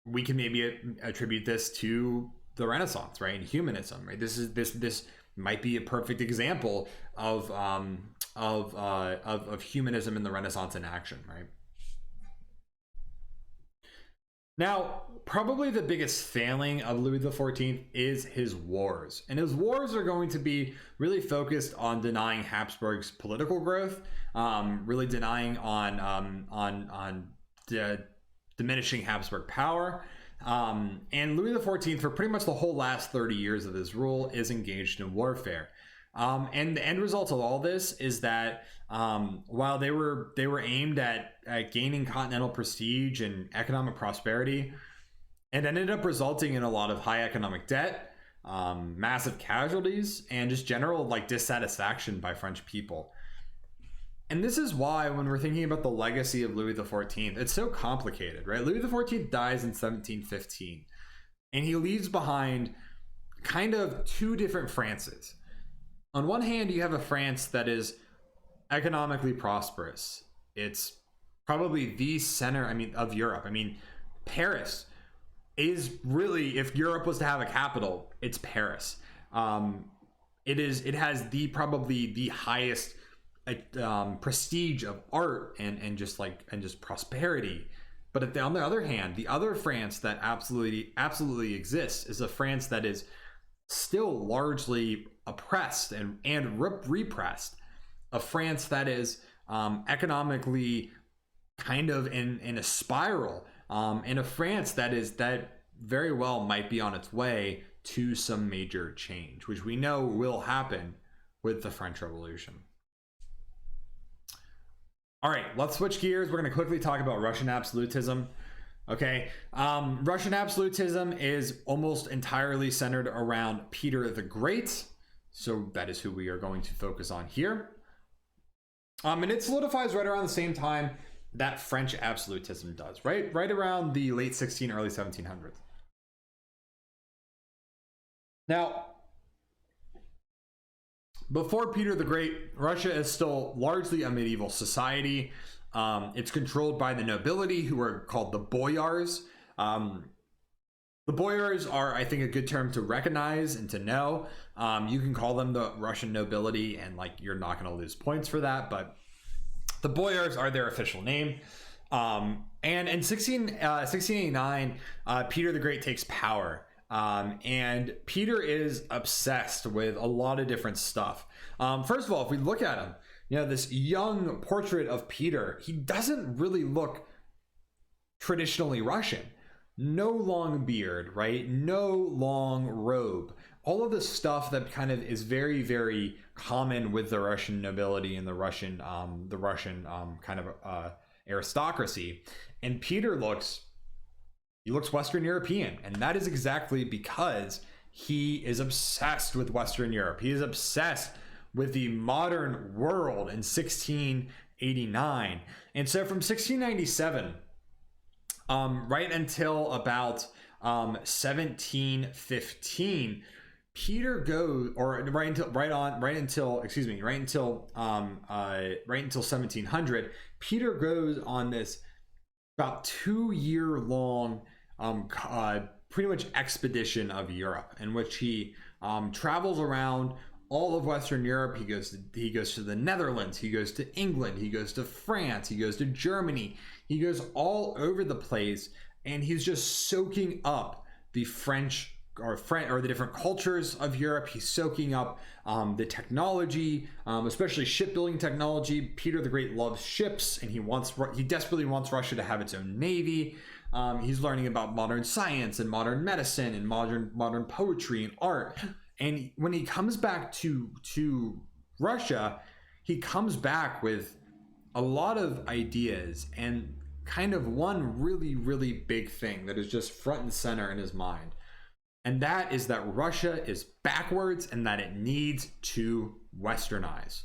We can maybe attribute this to the Renaissance, right, and humanism, right? This might be a perfect example of humanism in the Renaissance in action, right? Now, probably the biggest failing of Louis XIV is his wars. And his wars are going to be really focused on denying Habsburg's political growth, really denying on diminishing Habsburg power. And Louis XIV, for pretty much the whole last 30 years of his rule, is engaged in warfare. And the end result of all this is that while they were aimed at gaining continental prestige and economic prosperity, it ended up resulting in a lot of high economic debt, massive casualties, and just general dissatisfaction by French people. And this is why, when we're thinking about the legacy of Louis XIV, it's so complicated, right? Louis XIV dies in 1715, and he leaves behind kind of two different Frances. On one hand, you have a France that is economically prosperous. It's probably the center, of Europe. Paris is really, if Europe was to have a capital, it's Paris. It has probably the highest prestige of art and just prosperity. But on the other hand, the other France that absolutely exists is a France that is still largely oppressed and repressed, a France that is economically kind of in a spiral, and a France that very well might be on its way to some major change, which we know will happen with the French Revolution. All right, let's switch gears. We're going to quickly talk about Russian absolutism. Okay, Russian absolutism is almost entirely centered around Peter the Great. So that is who we are going to focus on here. And it solidifies right around the same time that French absolutism does, right around the late 1600s, early 1700s. Now, before Peter the Great, Russia is still largely a medieval society. It's controlled by the nobility, who are called the boyars. The boyars are, I think, a good term to recognize and to know. You can call them the Russian nobility, and you're not going to lose points for that, but the boyars are their official name. And in 1689, Peter the Great takes power. And Peter is obsessed with a lot of different stuff. First of all, if we look at him, this young portrait of Peter, he doesn't really look traditionally Russian. No long beard, right? No long robe. All of this stuff that kind of is very, very common with the Russian nobility and the Russian kind of aristocracy. And Peter looks Western European, and that is exactly because he is obsessed with Western Europe. He is obsessed with the modern world in 1689. And so from 1697 right until about 1715, Peter goes, or right until 1700, Peter goes on this about 2-year long pretty much expedition of Europe, in which he travels around all of Western Europe. He goes to the Netherlands, he goes to England, he goes to France, he goes to Germany. He goes all over the place, and he's just soaking up the French or the different cultures of Europe. He's soaking up the technology, especially shipbuilding technology. Peter the Great loves ships, and he desperately wants Russia to have its own navy. He's learning about modern science and modern medicine and modern poetry and art. And when he comes back to Russia, he comes back with a lot of ideas and kind of one really, really big thing that is just front and center in his mind. And that is that Russia is backwards and that it needs to westernize.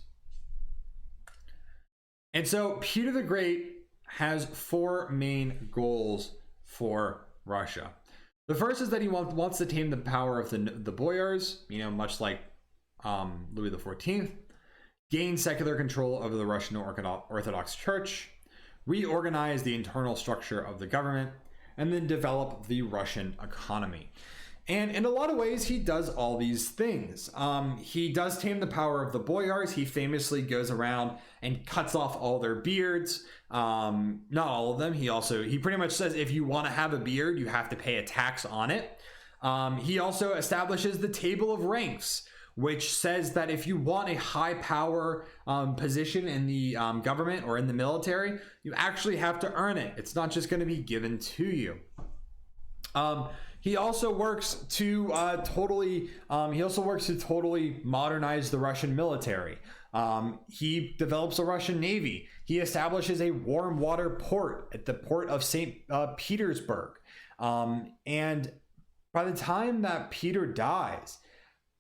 And so Peter the Great has 4 main goals for Russia. The first is that he wants to tame the power of the boyars, much like Louis XIV, gain secular control over the Russian Orthodox Church, reorganize the internal structure of the government, and then develop the Russian economy. And in a lot of ways, he does all these things. He does tame the power of the boyars. He famously goes around and cuts off all their beards. Not all of them. He pretty much says, if you want to have a beard, you have to pay a tax on it. He also establishes the table of ranks, which says that if you want a high power position in the government or in the military, you actually have to earn it. It's not just going to be given to you. He also works to totally modernize the Russian military. He develops a Russian navy. He establishes a warm water port at the port of St. Petersburg. And by the time that Peter dies,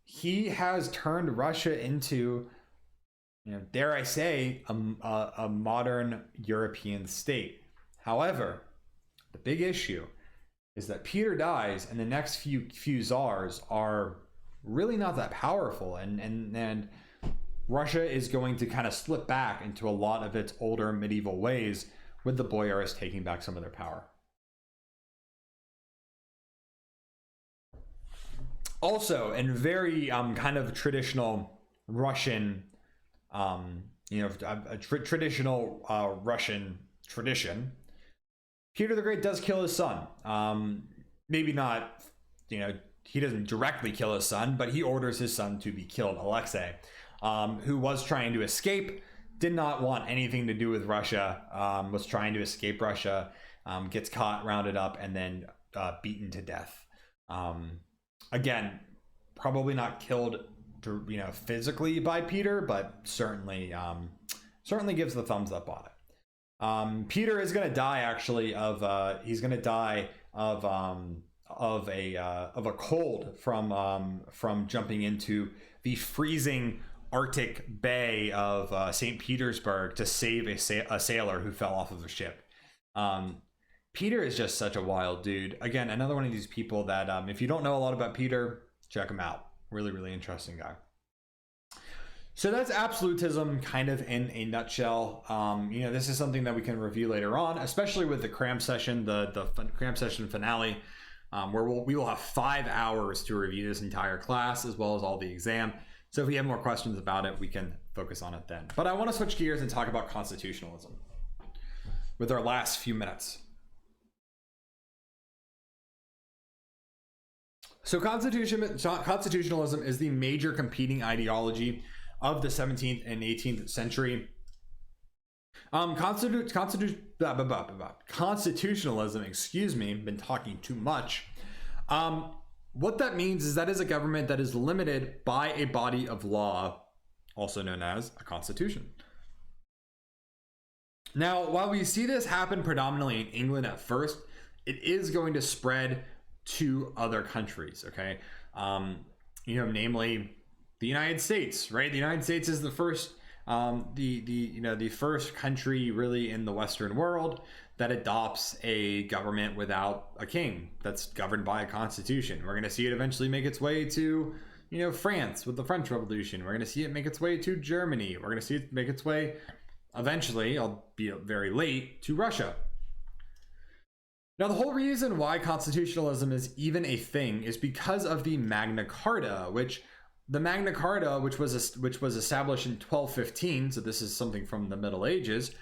he has turned Russia into, dare I say, a modern European state. However, the big issue is that Peter dies, and the next few czars are really not that powerful, and Russia is going to kind of slip back into a lot of its older medieval ways, with the boyars taking back some of their power. Also, in very kind of traditional Russian, traditional Russian tradition, Peter the Great does kill his son. Maybe not, he doesn't directly kill his son, but he orders his son to be killed, Alexei, who was trying to escape, did not want anything to do with Russia, was trying to escape Russia, gets caught, rounded up, and then beaten to death. Again, probably not killed, physically by Peter, but certainly gives the thumbs up on it. Peter is going to die of a cold from jumping into the freezing Arctic Bay of St. Petersburg to save a sailor who fell off of the ship. Peter is just such a wild dude. Again, another one of these people that if you don't know a lot about Peter, check him out. Really, really interesting guy. So that's absolutism kind of in a nutshell. This is something that we can review later on, especially with the Cram session, the Cram session finale, where we will have 5 hours to review this entire class as well as all the exam. So if we have more questions about it, we can focus on it then. But I want to switch gears and talk about constitutionalism with our last few minutes. So constitutionalism is the major competing ideology of the 17th and 18th century. Constitutionalism, excuse me, been talking too much. What that means is that is a government that is limited by a body of law, also known as a constitution. Now, while we see this happen predominantly in England at first, it is going to spread to other countries, okay? Namely the United States, right? The United States is the first, the first country really in the Western world that adopts a government without a king that's governed by a constitution. We're going to see it eventually make its way to, France with the French Revolution. We're going to see it make its way to Germany. We're going to see it make its way eventually, albeit very late, to Russia. Now, the whole reason why constitutionalism is even a thing is because of the Magna Carta, which was established in 1215. So this is something from the Middle Ages.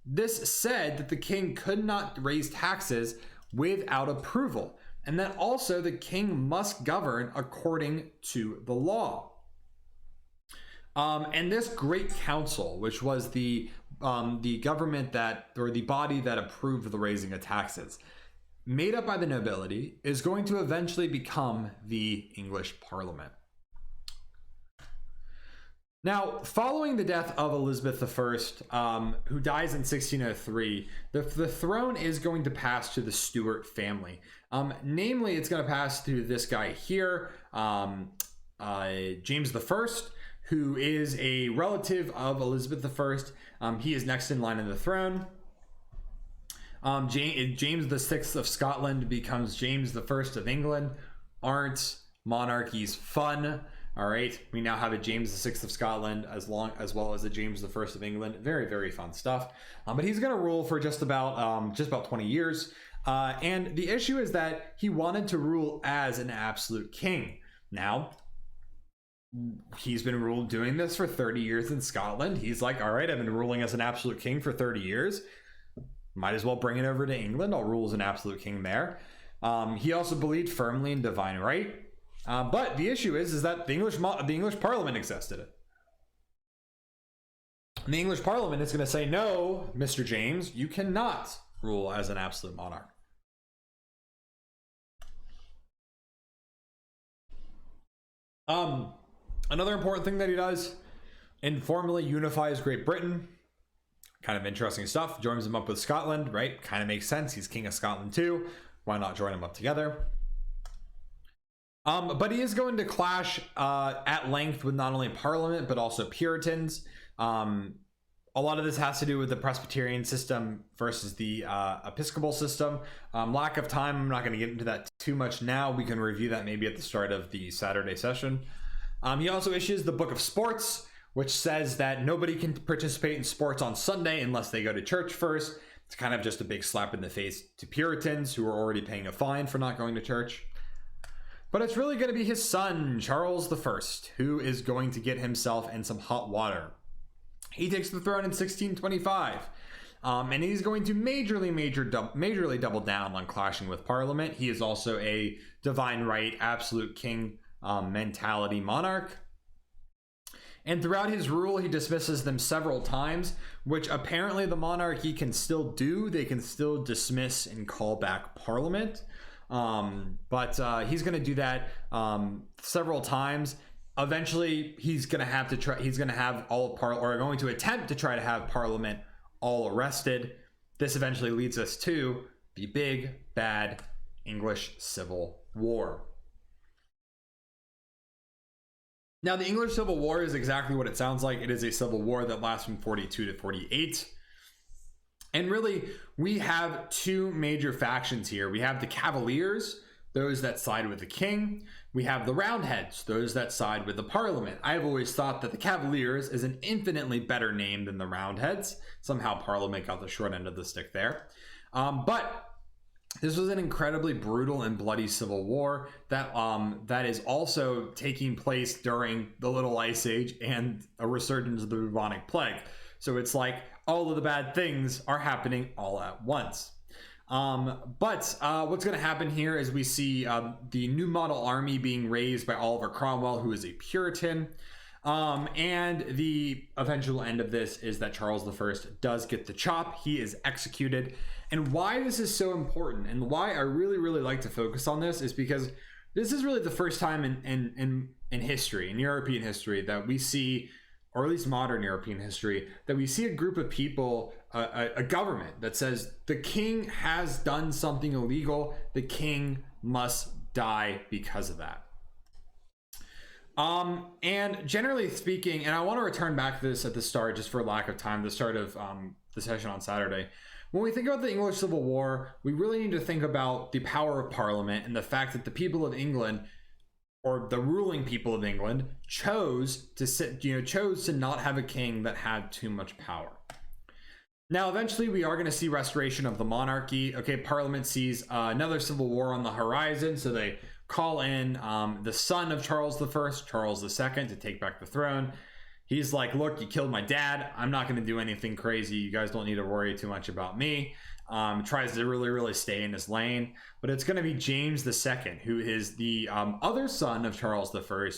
This said that the king could not raise taxes without approval, and that also the king must govern according to the law. And this Great Council, which was the government the body that approved the raising of taxes, made up by the nobility, is going to eventually become the English Parliament. Now, following the death of Elizabeth I, who dies in 1603, the throne is going to pass to the Stuart family. Namely, it's going to pass through this guy here, James I, who is a relative of Elizabeth I. He is next in line on the throne. James VI of Scotland becomes James I of England. Aren't monarchies fun? All right, we now have a James VI of Scotland as well as a James I of England. Very, very fun stuff. But he's going to rule for just about 20 years. And the issue is that he wanted to rule as an absolute king. Now, he's been doing this for 30 years in Scotland. He's like, all right, I've been ruling as an absolute king for 30 years. Might as well bring it over to England. I'll rule as an absolute king there. He also believed firmly in divine right. But the issue is that the English Parliament existed. And the English Parliament is going to say, no, Mr. James, you cannot rule as an absolute monarch. Another important thing that he does, informally unifies Great Britain. Kind of interesting stuff. Joins him up with Scotland, right? Kind of makes sense. He's king of Scotland too. Why not join them up together? But he is going to clash at length with not only Parliament, but also Puritans. A lot of this has to do with the Presbyterian system versus the Episcopal system. Lack of time, I'm not going to get into that too much now. We can review that maybe at the start of the Saturday session. He also issues the Book of Sports, which says that nobody can participate in sports on Sunday unless they go to church first. It's kind of just a big slap in the face to Puritans who are already paying a fine for not going to church. But it's really going to be his son, Charles I, who is going to get himself in some hot water. He takes the throne in 1625, and he's going to majorly double down on clashing with Parliament. He is also a divine right, absolute king mentality monarch. And throughout his rule, he dismisses them several times, which apparently the monarchy can still do. They can still dismiss and call back Parliament. But he's going to do that several times. Eventually, he's going to have to try. He's going to have going to attempt to try to have Parliament all arrested. This eventually leads us to the big bad English Civil War. Now, the English Civil War is exactly what it sounds like. It is a civil war that lasts from 42 to 48. And really, we have two major factions here. We have the Cavaliers, those that side with the king. We have the Roundheads, those that side with the Parliament. I've always thought that the Cavaliers is an infinitely better name than the Roundheads. Somehow Parliament got the short end of the stick there. But this was an incredibly brutal and bloody civil war that is also taking place during the Little Ice Age and a resurgence of the bubonic plague. So it's like all of the bad things are happening all at once. But what's going to happen here is we see the New Model Army being raised by Oliver Cromwell, who is a Puritan. And the eventual end of this is that Charles I does get the chop. He is executed. And why this is so important and why I really, really like to focus on this is because this is really the first time in history, in European history, that we see, or at least modern European history, that we see a group of people, a government that says the king has done something illegal, the king must die because of that. And generally speaking, and I want to return back to this at the start, just for lack of time, the start of the session on Saturday. When we think about the English Civil War, we really need to think about the power of Parliament and the fact that the people of England, or the ruling people of England, chose to not have a king that had too much power. Now, eventually, we are going to see restoration of the monarchy. Okay, Parliament sees another civil war on the horizon, so they call in the son of Charles I, Charles II, to take back the throne. He's like, look, you killed my dad. I'm not going to do anything crazy. You guys don't need to worry too much about me. Tries to really, really stay in his lane. But it's going to be James II, who is the other son of Charles I,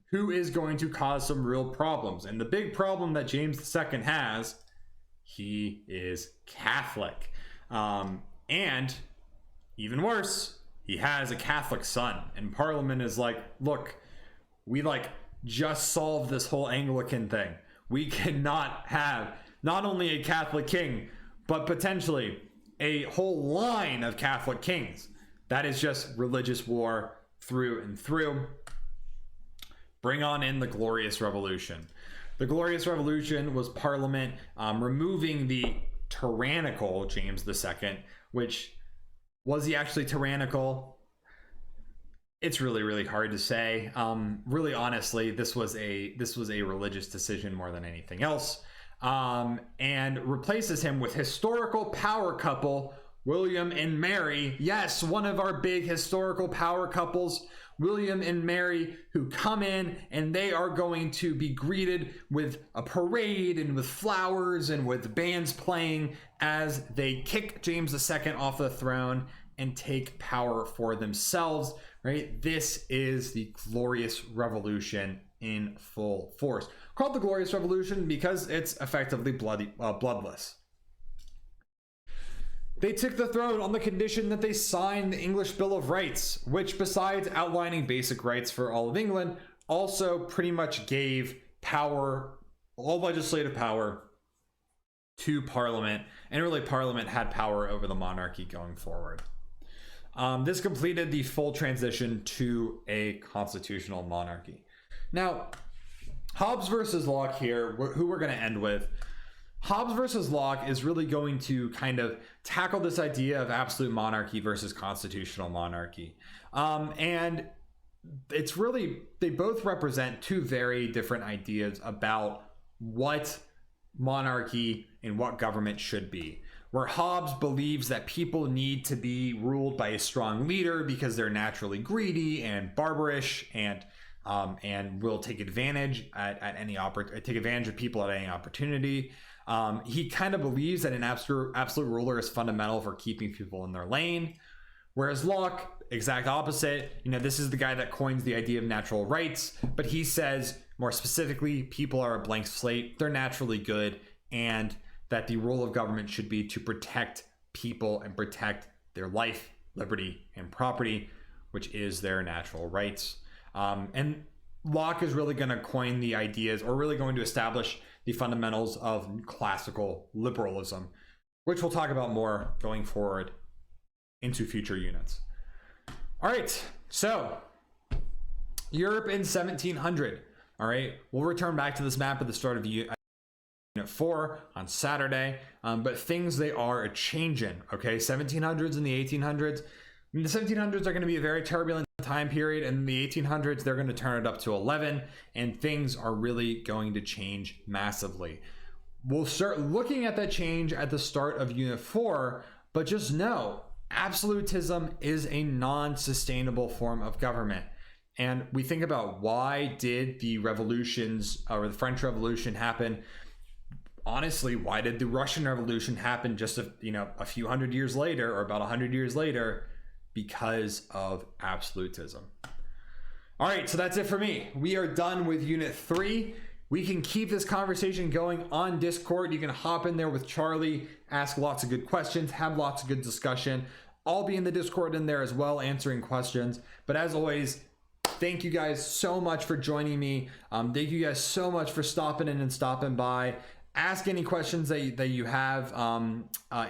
who is going to cause some real problems. And the big problem that James II has, he is Catholic. And even worse, he has a Catholic son. And Parliament is like, look, we just solved this whole Anglican thing. We cannot have not only a Catholic king, but potentially a whole line of Catholic kings. That is just religious war through and through. Bring on in the Glorious Revolution. The Glorious Revolution was Parliament removing the tyrannical James II, which, was he actually tyrannical? It's really, really hard to say. Really, honestly, this was a religious decision more than anything else, and replaces him with historical power couple William and Mary. Yes, one of our big historical power couples, William and Mary, who come in and they are going to be greeted with a parade and with flowers and with bands playing as they kick James II off the throne and take power for themselves. Right? This is the Glorious Revolution in full force. Called the Glorious Revolution because it's effectively bloodless. They took the throne on the condition that they signed the English Bill of Rights, which, besides outlining basic rights for all of England, also pretty much gave power, all legislative power, to Parliament. And really, Parliament had power over the monarchy going forward. This completed the full transition to a constitutional monarchy. Now, Hobbes versus Locke here, who we're going to end with. Hobbes versus Locke is really going to kind of tackle this idea of absolute monarchy versus constitutional monarchy. And it's really, they both represent two very different ideas about what monarchy and what government should be. Where Hobbes believes that people need to be ruled by a strong leader because they're naturally greedy and barbarish and will take advantage take advantage of people at any opportunity. He kind of believes that an absolute ruler is fundamental for keeping people in their lane. Whereas Locke, exact opposite. This is the guy that coins the idea of natural rights, but he says more specifically, people are a blank slate. They're naturally good, and that the role of government should be to protect people and protect their life, liberty, and property, which is their natural rights. And Locke is really going to coin the ideas, or really going to establish the fundamentals of classical liberalism, which we'll talk about more going forward into future units. All right, so Europe in 1700. All right, we'll return back to this map at the start of Unit 4 on Saturday, but things, they are a-changing, okay? 1700s and the 1800s. The 1700s are going to be a very turbulent time period, and in the 1800s, they're going to turn it up to 11, and things are really going to change massively. We'll start looking at that change at the start of Unit 4, but just know, absolutism is a non-sustainable form of government. And we think about, why did the revolutions, or the French Revolution, happen? Honestly, why did the Russian Revolution happen just a few hundred years later, or about 100 years later? Because of absolutism. All right, so that's it for me. We are done with Unit 3. We can keep this conversation going on Discord. You can hop in there with Charlie, ask lots of good questions, have lots of good discussion. I'll be in the Discord in there as well, answering questions. But as always, thank you guys so much for joining me. Thank you guys so much for stopping in and stopping by. Ask any questions that you have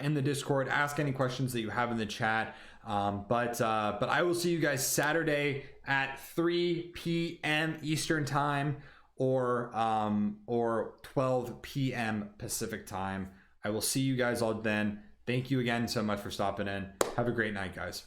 in the Discord. Ask any questions that you have in the chat. But I will see you guys Saturday at 3 p.m. Eastern Time or 12 p.m. Pacific Time. I will see you guys all then. Thank you again so much for stopping in. Have a great night, guys.